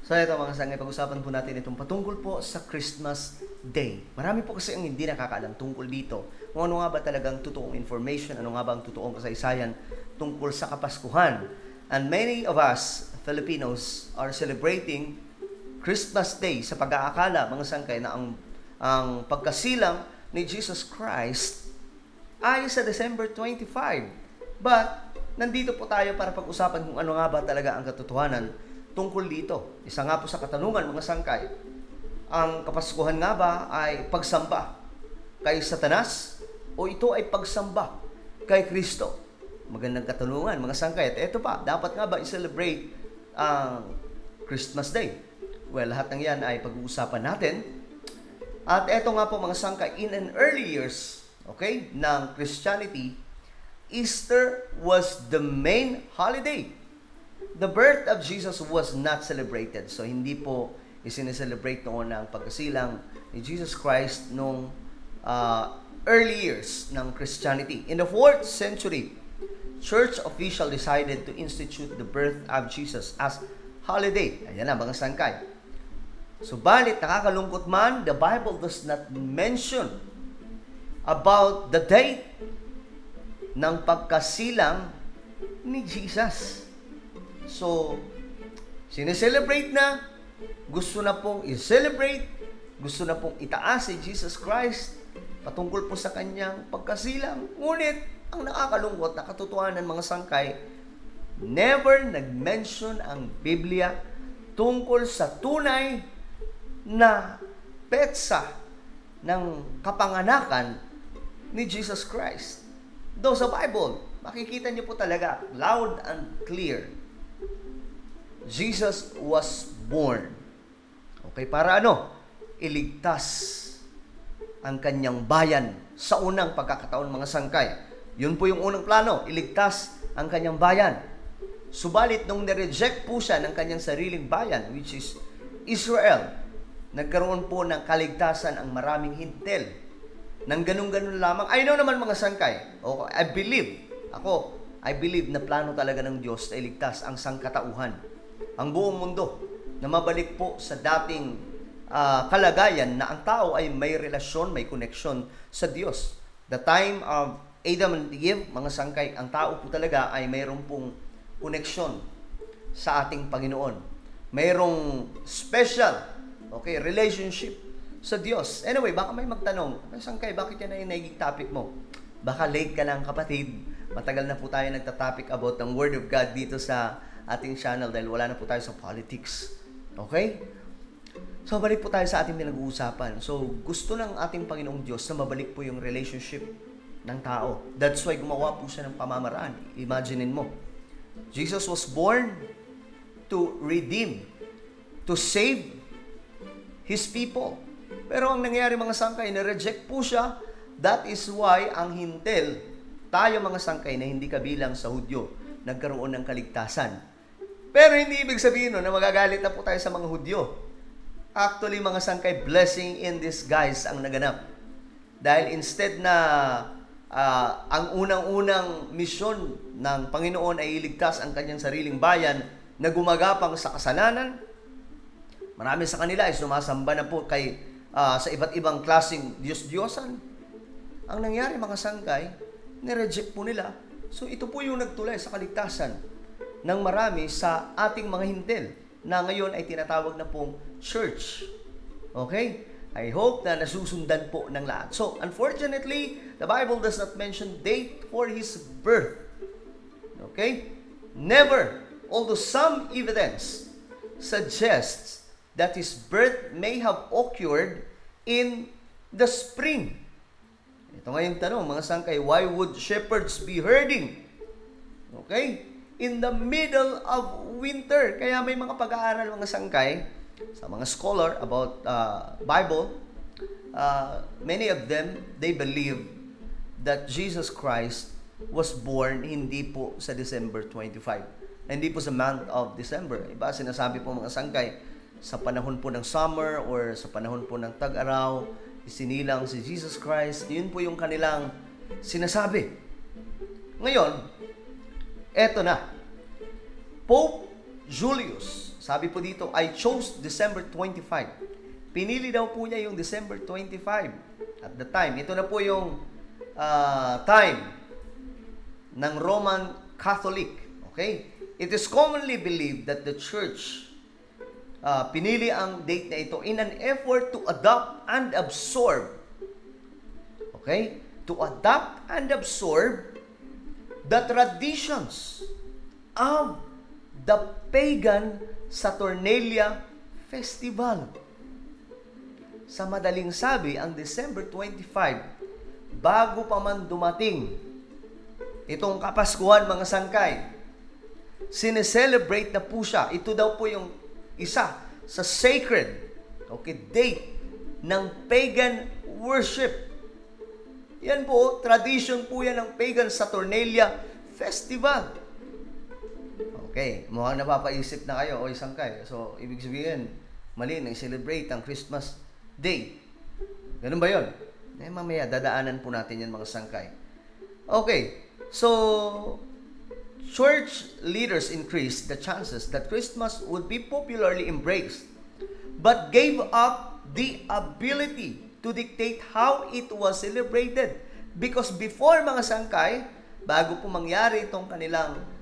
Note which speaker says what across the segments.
Speaker 1: So ito mga sangay, pag-usapan po natin itong patungkol po sa Christmas Day. Marami po kasi ang hindi nakakaalam tungkol dito. Kung ano nga ba talagang totoong information, ano nga ba ang totoong kasaysayan tungkol sa Kapaskuhan. And many of us, Filipinos, are celebrating Christmas Day sa pag-aakala, mga sangkay, na ang pagkasilang ni Jesus Christ ay sa December 25. But, nandito po tayo para pag-usapan kung ano nga ba talaga ang katotohanan tungkol dito. Isa nga po sa katanungan, mga sangkay, ang Kapaskuhan nga ba ay pagsamba kay Satanas o ito ay pagsamba kay Kristo? Magandang katanungan, mga sangkay. At ito pa, dapat nga ba i-celebrate ang Christmas Day? Well, lahat ng yan ay pag-uusapan natin. At ito nga po, mga sangkay, in an early years, okay, ng Christianity, Easter was the main holiday. The birth of Jesus was not celebrated. So, hindi po isineselebrate noon ang pagkasilang ni Jesus Christ noong early years ng Christianity. In the 4th century, church official decided to institute the birth of Jesus as holiday. Ayan na, mga sangkay. Subalit, nakakalungkot man, the Bible does not mention about the date ng pagkasilang ni Jesus. So, sineselebrate na, gusto na pong i-celebrate, gusto na pong itaas si Jesus Christ patungkol po sa kanyang pagkasilang. Ngunit, ang nakakalungkot na katotohanan, mga sangkay, never nag-mention ang Biblia tungkol sa tunay na petsa ng kapanganakan ni Jesus Christ. Though sa Bible, makikita niyo po talaga, loud and clear, Jesus was born. Okay, para ano? Iligtas ang kanyang bayan sa unang pagkakataon, mga sangkay. Yun po yung unang plano, iligtas ang kanyang bayan. Subalit, nung nireject po siya ng kanyang sariling bayan, which is Israel, nagkaroon po ng kaligtasan ang maraming hintil. Nang ganun-ganun lamang, I know naman, mga sangkay, okay, I believe na plano talaga ng Diyos na iligtas ang sangkatauhan, ang buong mundo, na mabalik po sa dating kalagayan na ang tao ay may relasyon, may connection sa Diyos. The time of Adam and Eve, mga sangkay, ang tao po talaga ay mayroon pong connection sa ating Panginoon. Mayroong special, okay, relationship sa Diyos. Anyway, baka may magtanong, sangkay, bakit yan ay naging topic mo? Baka late ka lang, kapatid. Matagal na po tayo nagta-topic about ng Word of God dito sa ating channel dahil wala na po tayo sa politics. Okay? So, balik po tayo sa ating pinag-uusapan. So, gusto ng ating Panginoong Diyos na mabalik po yung relationship ng tao. That's why gumawa po siya ng pamamaraan. Imaginein mo. Jesus was born to redeem, to save His people. Pero ang nangyari, mga sangkay, na-reject po siya. That is why ang hintil, tayo mga sangkay na hindi kabilang sa Hudyo, nagkaroon ng kaligtasan. Pero hindi ibig sabihin na magagalit na po tayo sa mga Hudyo. Actually, mga sangkay, blessing in disguise ang naganap. Dahil instead na ang unang-unang misyon ng Panginoon ay iligtas ang kanyang sariling bayan na gumagapang sa kasalanan, marami sa kanila ay sumasamba na po sa iba't ibang klaseng Diyos-Diyosan. Ang nangyari, mga sangkay, nireject po nila. So ito po yung nagtulay sa kaligtasan ng marami sa ating mga hintil na ngayon ay tinatawag na pong church. Okay? I hope na nasusundan po ng lahat. So, unfortunately, the Bible does not mention date for His birth. Okay? Never. Although some evidence suggests that His birth may have occurred in the spring. Ito nga yung tanong, mga sangkay, why would shepherds be herding? Okay? In the middle of winter. Kaya may mga pag-aaral, mga sangkay, sa mga scholar about Bible, many of them, they believe that Jesus Christ was born hindi po sa December 25. Hindi po sa month of December. Iba, sinasabi po, mga sangkay, sa panahon po ng summer or sa panahon po ng tag-araw, isinilang si Jesus Christ. Yun po yung kanilang sinasabi. Ngayon, eto na. Pope Julius, Sabi po dito, I chose December 25. Pinili daw po niya yung December 25 at the time. Ito na po yung time ng Roman Catholic. Okay? It is commonly believed that the church pinili ang date na ito in an effort to adopt and absorb. Okay? To adopt and absorb the traditions of the pagan Saturnalia Festival. Sa madaling sabi, ang December 25, bago pa man dumating itong Kapaskuhan, mga sangkay, sineselebrate na po siya. Ito daw po yung isa sa sacred, date ng pagan worship. Yan po, tradition po yan ng pagan Saturnalia Festival. Okay, mukhang napapaisip na kayo, sangkay. So, ibig sabihin, mali na i-celebrate ang Christmas Day. Ganun ba yun? Mamaya, dadaanan po natin yan, mga sangkay. Okay, so, church leaders increased the chances that Christmas would be popularly embraced, but gave up the ability to dictate how it was celebrated. Because before, mga sangkay, bago po mangyari itong kanilang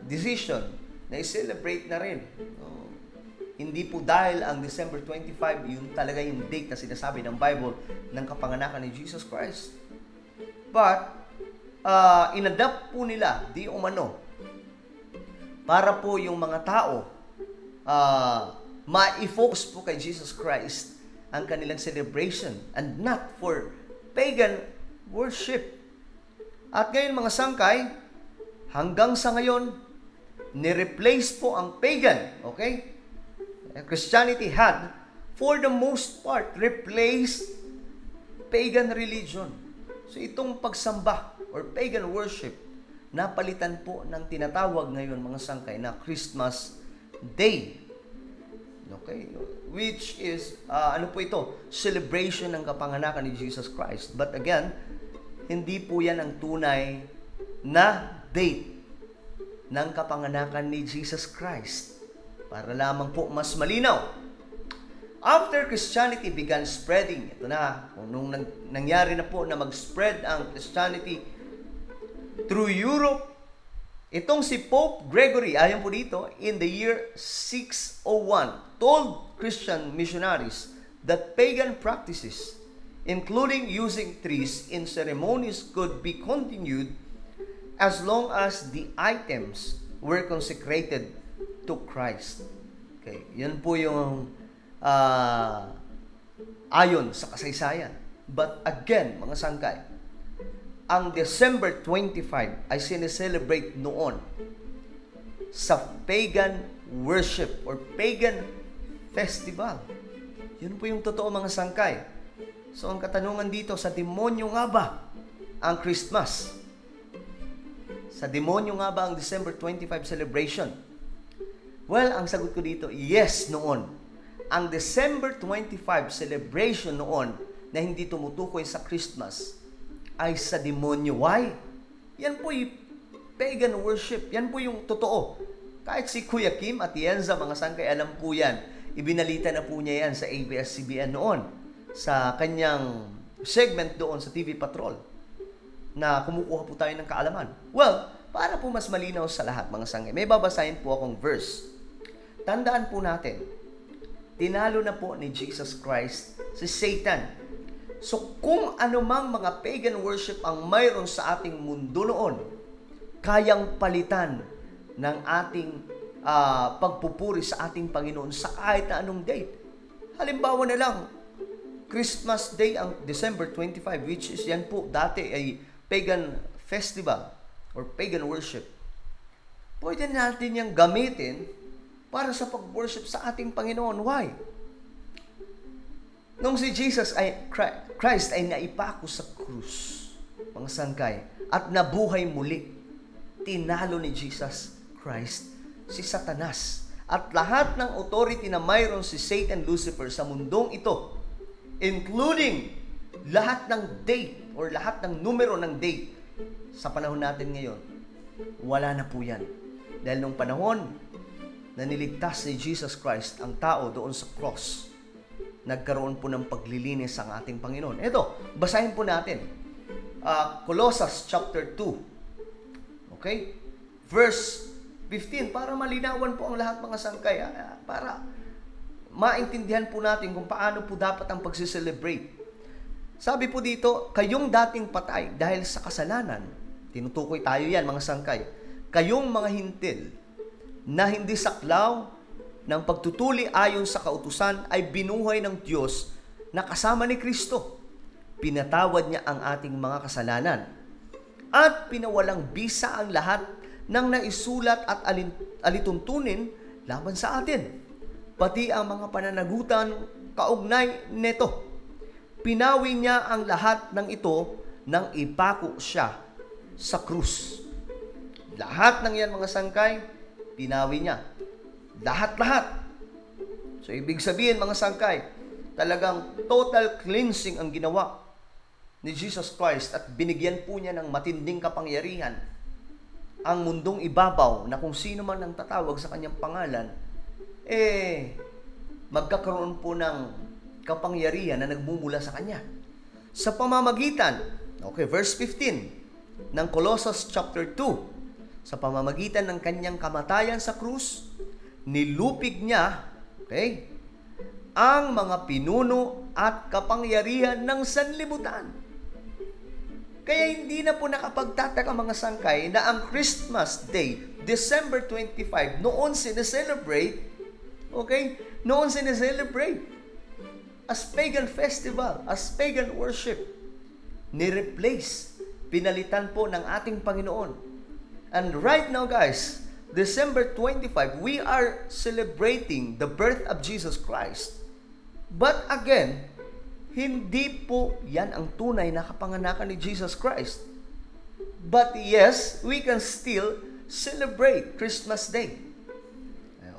Speaker 1: decision na i-celebrate na rin. Hindi po dahil ang December 25, yun talaga yung date na sinasabi ng Bible ng kapanganakan ni Jesus Christ. But, inadapt po nila, di umano, para po yung mga tao, ma-focus po kay Jesus Christ ang kanilang celebration and not for pagan worship. At ngayon, mga sangkay, hanggang sa ngayon, ni-replace po ang pagan, okay? Christianity had, for the most part, replaced pagan religion. So itong pagsamba or pagan worship, napalitan po ng tinatawag ngayon, mga sangkay, na Christmas Day. Okay? Which is, ano po ito? Celebration ng kapanganakan ni Jesus Christ. But again, hindi po yan ang tunay na date ng kapanganakan ni Jesus Christ. Para lamang po mas malinaw. After Christianity began spreading, ito na, nung nangyari na po na mag-spread ang Christianity through Europe, itong si Pope Gregory, ayon po dito, in the year 601, told Christian missionaries that pagan practices, including using trees in ceremonies, could be continued as long as the items were consecrated to Christ. Okay, yan po yung ayon sa kasaysayan. But again, mga sangkay, ang December 25 ay sineselebrate noon sa pagan worship or pagan festival. Yun po yung totoo, mga sangkay. So, ang katanungan dito, sa demonyo nga ba ang Christmas? Sa demonyo nga ba ang December 25 celebration? Well, ang sagot ko dito, yes noon. Ang December 25 celebration noon na hindi tumutukoy sa Christmas ay sa demonyo. Why? Yan po yung pagan worship. Yan po yung totoo. Kahit si Kuya Kim Atienza, mga sangkay, alam po yan. Ibinalita na po niya yan sa ABS-CBN noon, sa kanyang segment doon sa TV Patrol, na kumukuha po tayo ng kaalaman. Well, para po mas malinaw sa lahat, mga sangkay, may babasahin po akong verse. Tandaan po natin, tinalo na po ni Jesus Christ si Satan. So, kung anumang mga pagan worship ang mayroon sa ating mundo noon, kayang palitan ng ating pagpupuri sa ating Panginoon sa kahit na anong date. Halimbawa na lang, Christmas Day ang December 25, which is yan po dati ay pagan festival or pagan worship. Pwede natin yung gamitin para sa pag-worship sa ating Panginoon. Why? Nung si Jesus ay Christ ay naipako sa krus, mga sangkay, at nabuhay muli, tinalo ni Jesus Christ si Satanas at lahat ng authority na mayroon si Satan, Lucifer sa mundong ito, including lahat ng date or lahat ng numero ng date sa panahon natin ngayon. Wala na po yan. Dahil nung panahon na niligtas ni Jesus Christ ang tao doon sa cross, nagkaroon po ng paglilinis ang ating Panginoon. Ito, basahin po natin. Colossus chapter 2. Okay? Verse 15, para malinawan po ang lahat mga sangkay, para maintindihan po natin kung paano po dapat ang pagsiselebrate. Sabi po dito, kayong dating patay dahil sa kasalanan, tinutukoy tayo yan mga sangkay, kayong mga hintil na hindi saklaw ng pagtutuli ayon sa kautusan ay binuhay ng Diyos na kasama ni Kristo. Pinatawad niya ang ating mga kasalanan at pinawalang bisa ang lahat ng naisulat at alituntunin laban sa atin, pati ang mga pananagutan kaugnay neto. Pinawi niya ang lahat ng ito nang ipako siya sa krus. Lahat ng yan mga sangkay, pinawi niya. Lahat-lahat. So, ibig sabihin mga sangkay, talagang total cleansing ang ginawa ni Jesus Christ at binigyan po niya ng matinding kapangyarihan ang mundong ibabaw na kung sino man ang tatawag sa kanyang pangalan, magkakaroon po ng kapangyarihan na nagmumula sa kanya. Sa pamamagitan, verse 15 ng Colossus chapter 2, sa pamamagitan ng kanyang kamatayan sa krus, nilupig niya, ang mga pinuno at kapangyarihan ng sanlibutan. Kaya hindi na po nakapagtataka mga sangkay na ang Christmas Day, December 25, noon sineselebrate, noon sineselebrate as pagan festival, as pagan worship, ni-replace, pinalitan po ng ating Panginoon. And right now guys, December 25, we are celebrating the birth of Jesus Christ. But again, hindi po yan ang tunay na kapanganakan ni Jesus Christ. But yes, we can still celebrate Christmas Day.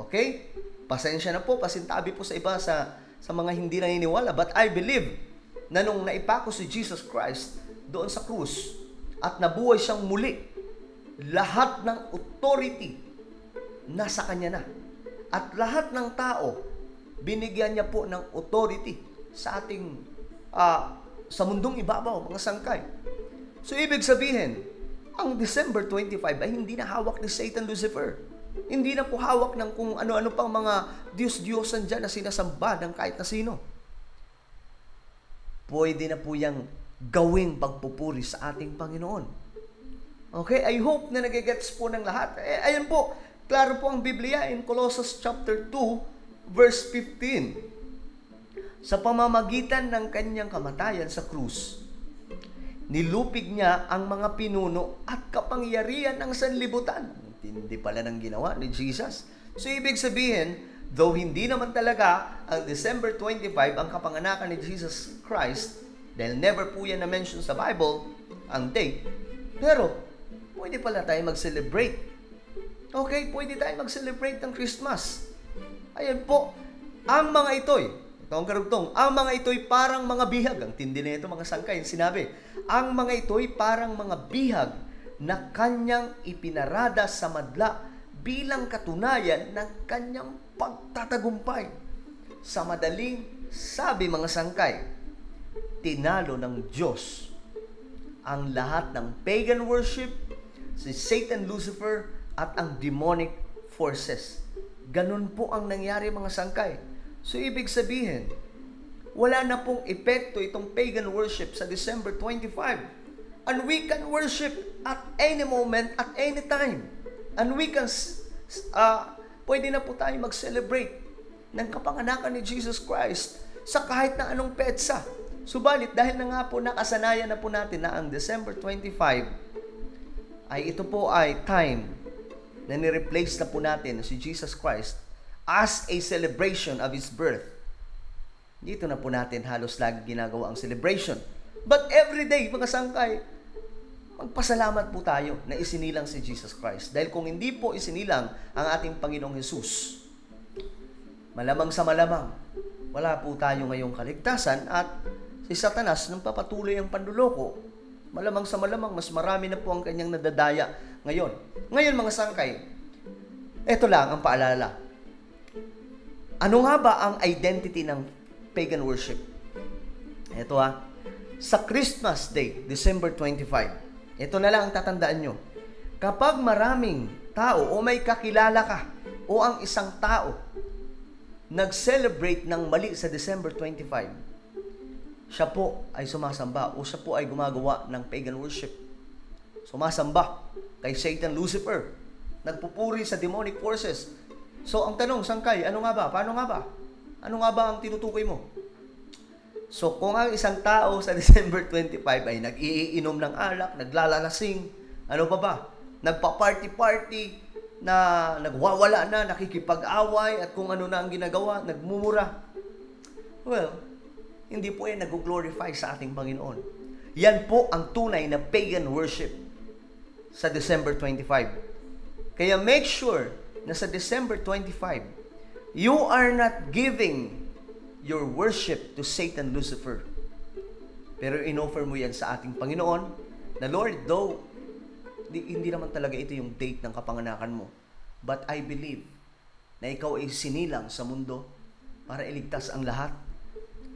Speaker 1: Okay? Pasensya na po, pasintabi po sa iba sa mga hindi naniniwala. But I believe na nung naipako si Jesus Christ doon sa krus at nabuhay siyang muli, lahat ng authority nasa kanya na. At lahat ng tao, binigyan niya po ng authority sa ating sa mundong ibabaw, mga sangkay. So, ibig sabihin, ang December 25 ay hindi na hawak ni Satan Lucifer. Hindi na po hawak ng kung ano-ano pang mga Diyos-Diyosan dyan na sinasamba ng kahit na sino. Pwede na po yung gawing pagpupuri sa ating Panginoon. Okay? I hope na nagigets po ng lahat. Ayan po, klaro po ang Biblia in Colossus chapter 2, verse 15. Sa pamamagitan ng kanyang kamatayan sa krus, nilupig niya ang mga pinuno at kapangyarihan ng sanlibutan. Hindi pala ng ginawa ni Jesus. So, ibig sabihin, though hindi naman talaga ang December 25 ang kapanganakan ni Jesus Christ, dahil never po yan na-mention sa Bible, ang date, pero pwede pala tayo mag-celebrate. Okay, pwede tayo mag-celebrate ng Christmas. Ayan po, ang mga ito'y, ito ang karugtong, ang mga ito'y parang mga bihag. Ang tindi na ito mga sangkay, sinabi. Ang mga ito'y parang mga bihag na kanyang ipinarada sa madla bilang katunayan ng kanyang pagtatagumpay. Sa madaling sabi mga sangkay, tinalo ng Diyos ang lahat ng pagan worship, si Satan Lucifer, at ang demonic forces. Ganun po ang nangyari mga sangkay. So, ibig sabihin, wala na pong epekto itong pagan worship sa December 25. And we can worship at any moment, at any time. And we can, pwede na po tayo mag-celebrate ng kapanganakan ni Jesus Christ sa kahit na anong petsa. Subalit, dahil na nga po nakasanayan na po natin na ang December 25, ay ito po ay time na ni-replace na po natin si Jesus Christ as a celebration of His birth. Dito na po natin halos lagi ginagawa ang celebration. But every day, mga sangkay, magpasalamat po tayo na isinilang si Jesus Christ. Dahil kung hindi po isinilang ang ating Panginoong Jesus, malamang sa malamang, wala po tayo ngayong kaligtasan at si Satanas nang papatuloy ang panluloko, malamang sa malamang, mas marami na po ang kanyang nadadaya ngayon. Ngayon mga sangkay, ito lang ang paalala. Ano nga ba ang identity ng pagan worship? Ito sa Christmas Day, December 25, ito na lang ang tatandaan nyo. Kapag maraming tao o may kakilala ka o ang isang tao nag-celebrate ng mali sa December 25, siya po ay sumasamba o siya po ay gumagawa ng pagan worship. Sumasamba kay Satan, Lucifer. Nagpupuri sa demonic forces. So, ang tanong, Sangkay, ano nga ba? Paano nga ba? Ano nga ba ang tinutukoy mo? So, kung ang isang tao sa December 25 ay nag-iinom ng alak, naglalalasing, ano pa ba? Nagpa-party-party, na nagwawala na, nakikipag-away, at kung ano na ang ginagawa, nagmumura. Well, hindi po yan nag-glorify sa ating Panginoon. Yan po ang tunay na pagan worship sa December 25. Kaya make sure na sa December 25, you are not giving your worship to Satan, Lucifer. Pero in-offer mo yan sa ating Panginoon na, Lord, though hindi naman talaga ito yung date ng kapanganakan mo, but I believe na ikaw ay sinilang sa mundo para iligtas ang lahat,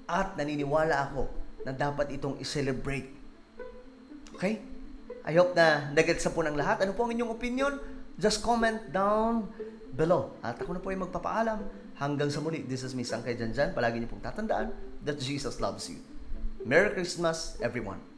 Speaker 1: at naniniwala ako na dapat itong i-celebrate. Okay? I hope na nagets po ng lahat. Ano po ang inyong opinion? Just comment down below. At ako na po ay magpapaalam. Hanggang sa muli, this is me, Sangkay Janjan. Palagi niyo pong tatandaan that Jesus loves you. Merry Christmas, everyone.